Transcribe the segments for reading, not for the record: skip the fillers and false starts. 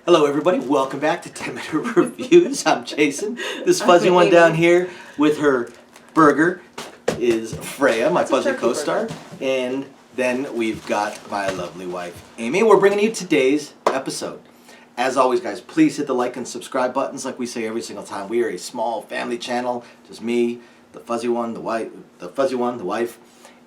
Hello everybody, welcome back to 10 Minute Reviews. I'm Jason. This fuzzy one down here with her burger is Freya, my fuzzy co-star. And then we've got my lovely wife, Amy. We're bringing you today's episode. As always, guys, please hit the like and subscribe buttons like we say every single time. We are a small family channel, just me, the fuzzy one, the wife.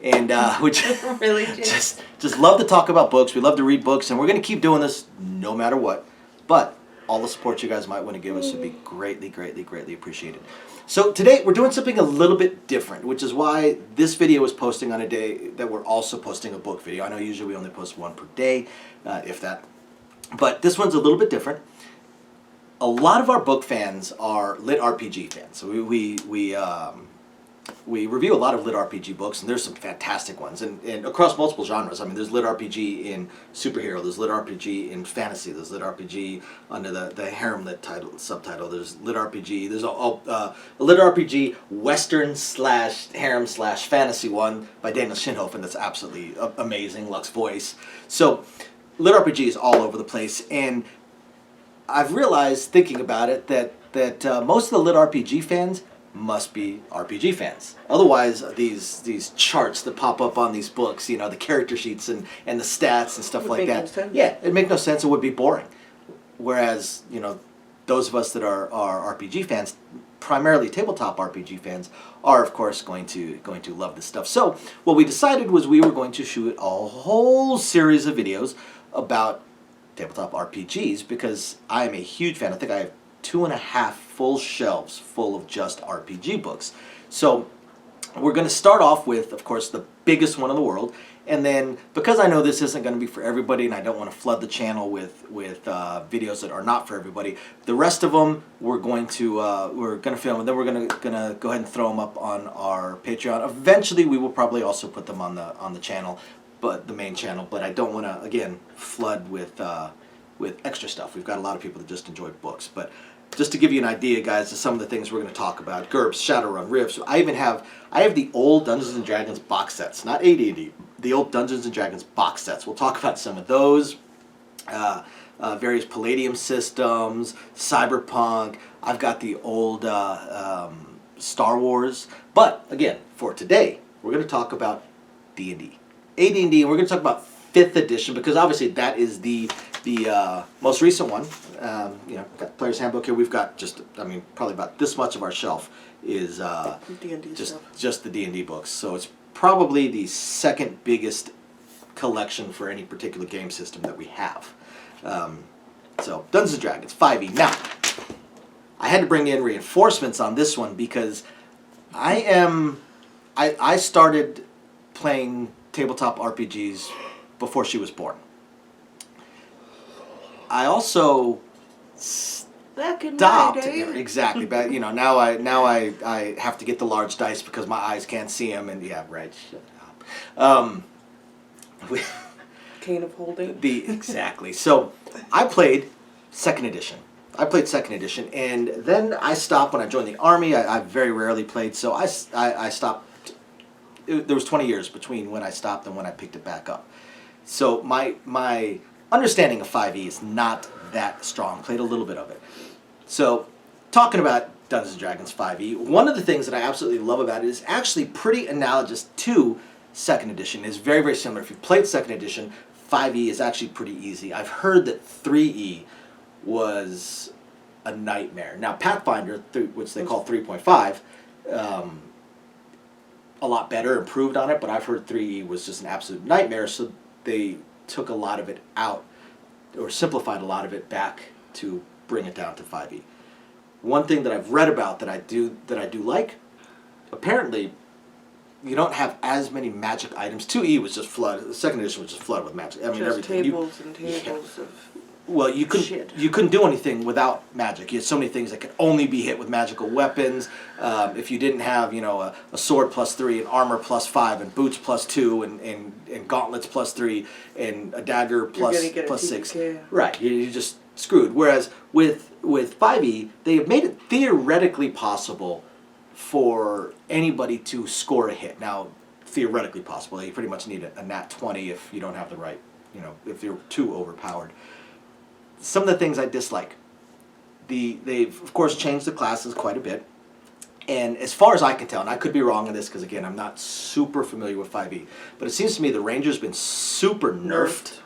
And we Really, just love to talk about books. We love to read books, and we're going to keep doing this no matter what. But all the support you guys might want to give us would be greatly, greatly, greatly appreciated. So today we're doing something a little bit different, which is why this video is posting on a day that we're also posting a book video. I know usually we only post one per day, if that. But this one's a little bit different. A lot of our book fans are lit RPG fans. So we review a lot of lit RPG books, and there's some fantastic ones, and across multiple genres. I mean, there's lit RPG in superhero, there's lit RPG in fantasy, there's lit RPG under the harem lit subtitle, there's lit RPG, there's a lit RPG western / harem / fantasy one by Daniel Shinhofen that's absolutely amazing, Lux voice. So lit RPG is all over the place, and I've realized, thinking about it, that most of the lit RPG fans must be RPG fans. Otherwise, these charts that pop up on these books, you know, the character sheets and the stats and stuff like that. No sense. Yeah, it'd make no sense. It would be boring. Whereas, you know, those of us that are RPG fans, primarily tabletop RPG fans, are of course going to love this stuff. So what we decided was we were going to shoot a whole series of videos about tabletop RPGs because I am a huge fan. I think I have 2.5 full shelves full of just RPG books. So we're going to start off with, of course, the biggest one in the world, and then because I know this isn't going to be for everybody, and I don't want to flood the channel with videos that are not for everybody, the rest of them we're going to film, and then we're going to go ahead and throw them up on our Patreon. Eventually, we will probably also put them on the channel, but the main channel. But I don't want to again flood with extra stuff. We've got a lot of people that just enjoy books, but just to give you an idea, guys, of some of the things we're going to talk about: GURPS, Shadowrun, Rifts. I have the old Dungeons and Dragons box sets, not AD&D, the old Dungeons and Dragons box sets. We'll talk about some of those, various Palladium systems, Cyberpunk. I've got the old Star Wars. But again, for today, we're going to talk about D&D, AD&D, and we're going to talk about 5th edition because obviously that is the most recent one. You know, got Player's Handbook here. We've got probably about this much of our shelf is D&D just the D&D books. So it's probably the second biggest collection for any particular game system that we have. So Dungeons & Dragons 5e. Now, I had to bring in reinforcements on this one because I started playing tabletop RPGs before she was born. I also stopped. Exactly. But you know, now I have to get the large dice because my eyes can't see them. And yeah, right. Shut up. Cane of holding. Exactly. So I played 2nd edition. And then I stopped when I joined the army. I very rarely played, so I stopped. There was 20 years between when I stopped and when I picked it back up. So my understanding of 5e is not that strong. Played a little bit of it. So talking about Dungeons & Dragons 5e, one of the things that I absolutely love about it is actually pretty analogous to 2nd edition. It's very, very similar. If you played 2nd edition, 5e is actually pretty easy. I've heard that 3e was a nightmare. Now Pathfinder, which they call 3.5, a lot better, improved on it, but I've heard 3e was just an absolute nightmare, so they took a lot of it out, or simplified a lot of it back to bring it down to 5e. One thing that I've read about that I do like, apparently you don't have as many magic items. 2e was just flooded. The 2nd edition was just flooded with magic. I mean, just everything. Tables and tables of Well, you shit. couldn't do anything without magic. You had so many things that could only be hit with magical weapons. If you didn't have, you know, a sword +3 and armor +5 and boots +2 and gauntlets +3 and a dagger +6, TPK. right? You're just screwed. Whereas with 5e, they have made it theoretically possible for anybody to score a hit. Now, theoretically possible. You pretty much need a nat 20 if you don't have the right, you know, if you're too overpowered. some of the things I dislike. They've of course changed the classes quite a bit, and as far as I can tell, and I could be wrong on this because again I'm not super familiar with 5e, but it seems to me the Ranger's been super nerfed.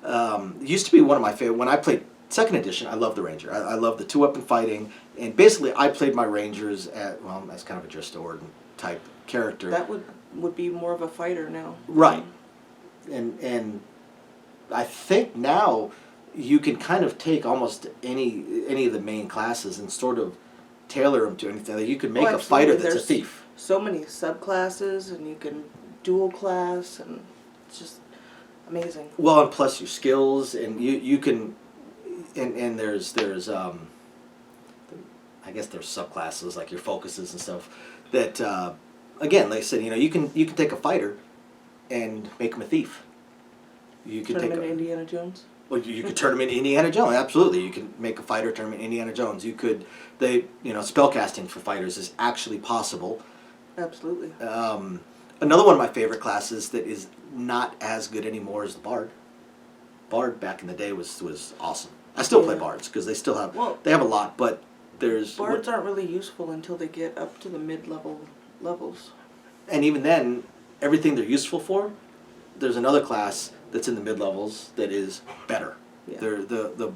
It used to be one of my favorite. When I played second edition, I loved the Ranger. I loved the 2-weapon fighting, and basically I played my Rangers as kind of a Dristord type character. That would be more of a fighter now. Right. And I think now you can kind of take almost any of the main classes and sort of tailor them to anything. Like you can make a fighter absolutely. that's a There's thief. So many subclasses, and you can dual class, and it's just amazing. Well, and plus your skills, and you can, and there's I guess there's subclasses like your focuses and stuff that again, like I said, you can take a fighter and make him a thief. You could Turn take him into Indiana Jones. Well, you could turn him into Indiana Jones. Absolutely, you can make a fighter turn him into Indiana Jones. You could, spellcasting for fighters is actually possible. Absolutely. Another one of my favorite classes that is not as good anymore is the Bard. Bard back in the day was awesome. I still play Bards because they still have they have a lot, but there's Bards aren't really useful until they get up to the mid-level levels. And even then, everything they're useful for, there's another class that's in the mid-levels that is better. Yeah. The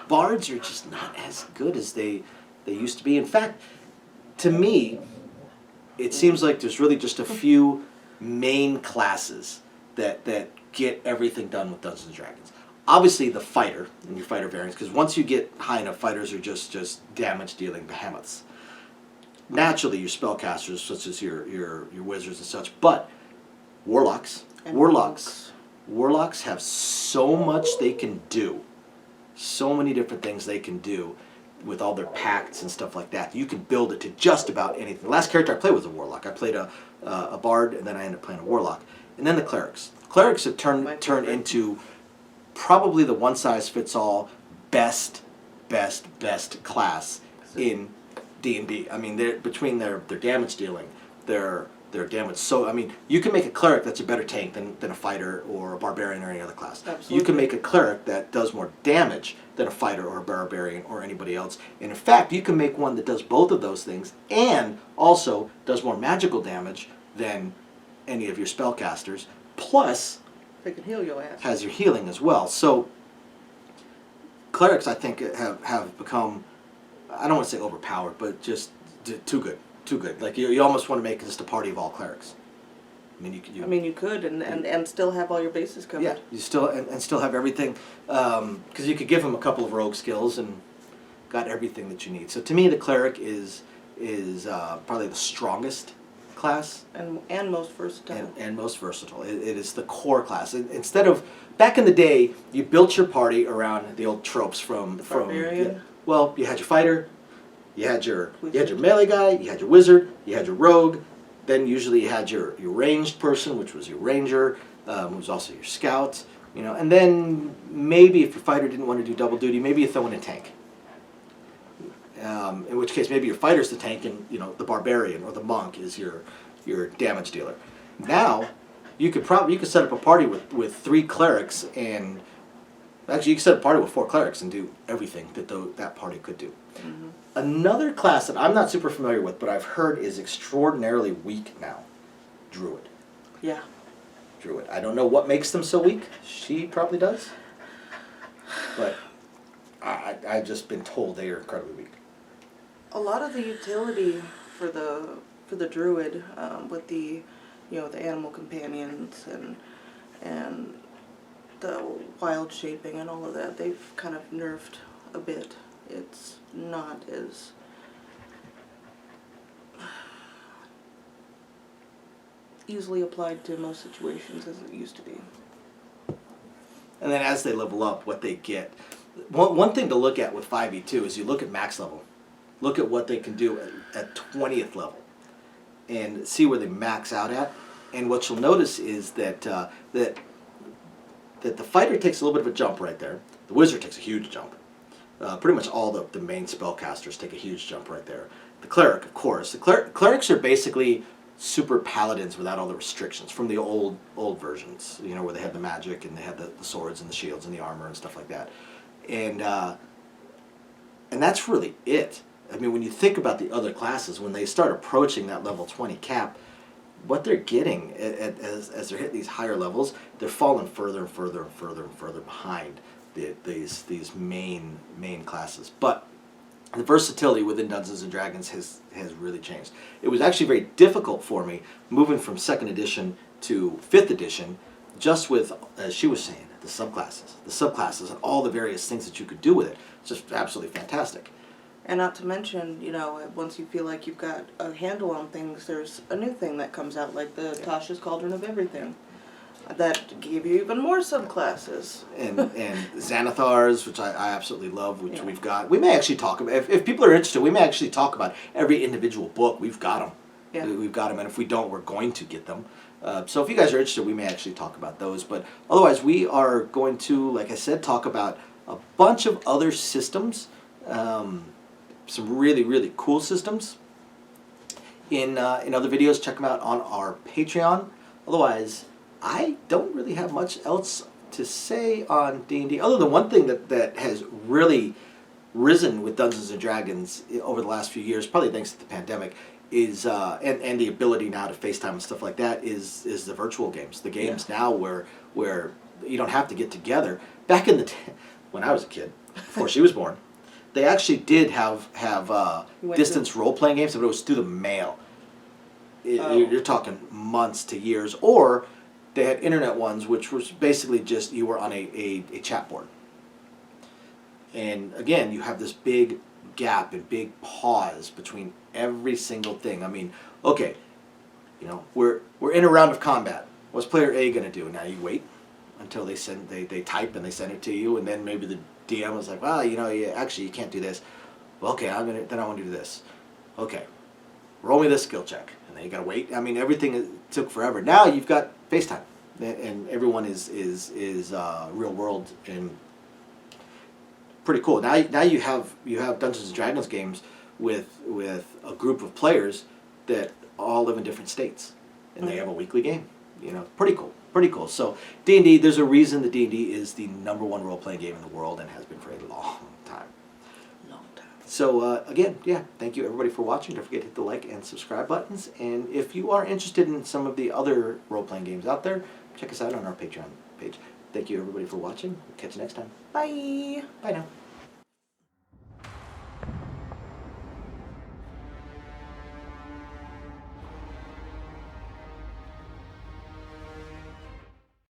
Bards are just not as good as they used to be. In fact, to me, it seems like there's really just a few main classes that get everything done with Dungeons and Dragons. Obviously, the fighter and your fighter variants, because once you get high enough, fighters are just damage-dealing behemoths. Naturally, your spellcasters, such as your wizards and such, but warlocks have so much they can do, so many different things they can do with all their pacts and stuff like that. You can build it to just about anything. The last character I played was a warlock. I played a bard, and then I ended up playing a warlock. And then the clerics. Clerics have turned into probably the one-size-fits-all best class in D&D. I mean, between their damage dealing, their damage. So, I mean, you can make a cleric that's a better tank than a fighter or a barbarian or any other class. Absolutely. You can make a cleric that does more damage than a fighter or a barbarian or anybody else. And in fact, you can make one that does both of those things and also does more magical damage than any of your spellcasters. Plus, They can heal your ass. has your healing as well. So, clerics, I think, have become, I don't want to say overpowered, but just too good. Too good. Like, you almost want to make just a party of all clerics. I mean, you could, and still have all your bases covered. Yeah, you still and still have everything, because you could give them a couple of rogue skills and got everything that you need. So to me, the cleric is probably the strongest class And most versatile. and most versatile. It is the core class. Instead of back in the day, you built your party around the old tropes from barbarian. well, you had your fighter, you had your melee guy, you had your wizard, you had your rogue. Then usually you had your ranged person, which was your ranger, who was also your scout, and then maybe if your fighter didn't want to do double duty, maybe you throw in a tank. In which case maybe your fighter's the tank and the barbarian or the monk is your damage dealer. Now you could set up a party with 3 clerics, and actually you could set up a party with 4 clerics and do everything that party could do. Mm-hmm. Another class that I'm not super familiar with, but I've heard is extraordinarily weak now, Druid. Yeah. Druid. I don't know what makes them so weak. She probably does. But I've just been told they are incredibly weak. A lot of the utility for the druid with the the animal companions and the wild shaping and all of that, they've kind of nerfed a bit. It's not as easily applied to most situations as it used to be. And then as they level up, what they get. One thing to look at with 5e2 is you look at max level. Look at what they can do at 20th level and see where they max out at. And what you'll notice is that that the fighter takes a little bit of a jump right there. The wizard takes a huge jump. Pretty much all the main spellcasters take a huge jump right there. The cleric, of course. The clerics are basically super paladins without all the restrictions from the old versions, where they had the magic and they had the swords and the shields and the armor and stuff like that. and that's really it. I mean, when you think about the other classes, when they start approaching that level 20 cap, what they're getting as they're hitting these higher levels, they're falling further and further and further and further behind these main classes. But the versatility within Dungeons and Dragons has really changed. It was actually very difficult for me moving from 2nd edition to 5th edition, just with, as she was saying, the subclasses, and all the various things that you could do with it. It's just absolutely fantastic. And not to mention, once you feel like you've got a handle on things, there's a new thing that comes out, like the Tasha's Cauldron of Everything. That gave you even more subclasses. And Xanathars, which I absolutely love, which we've got. We may actually talk about, if people are interested, we may actually talk about every individual book. We've got them. Yeah. We've got them, and if we don't, we're going to get them. So if you guys are interested, we may actually talk about those. But otherwise, we are going to, like I said, talk about a bunch of other systems, some really, really cool systems in other videos. Check them out on our Patreon. Otherwise, I don't really have much else to say on D&D, other than one thing that has really risen with Dungeons & Dragons over the last few years, probably thanks to the pandemic, is and the ability now to FaceTime and stuff like that is the virtual games. The games now where you don't have to get together. Back in the when I was a kid, before she was born, they actually did have distance role-playing games, but it was through the mail. You're talking months to years, or they had internet ones, which was basically just you were on a chat board. And again, you have this big gap and big pause between every single thing. I mean, okay, we're in a round of combat. What's player A going to do? Now you wait until they type and they send it to you, and then maybe the DM was like, well, actually you can't do this. Well, okay, then I want to do this. Okay, roll me this skill check, and then you got to wait. I mean, everything took forever. Now you've got FaceTime, and everyone is real world and pretty cool. Now you have Dungeons and Dragons games with a group of players that all live in different states, and they have a weekly game. Pretty cool. So D&D, there's a reason that D&D is the #1 role-playing game in the world and has been for a long time. So again, thank you everybody for watching. Don't forget to hit the like and subscribe buttons. And if you are interested in some of the other role-playing games out there, check us out on our Patreon page. Thank you everybody for watching. We'll catch you next time. Bye. Bye now.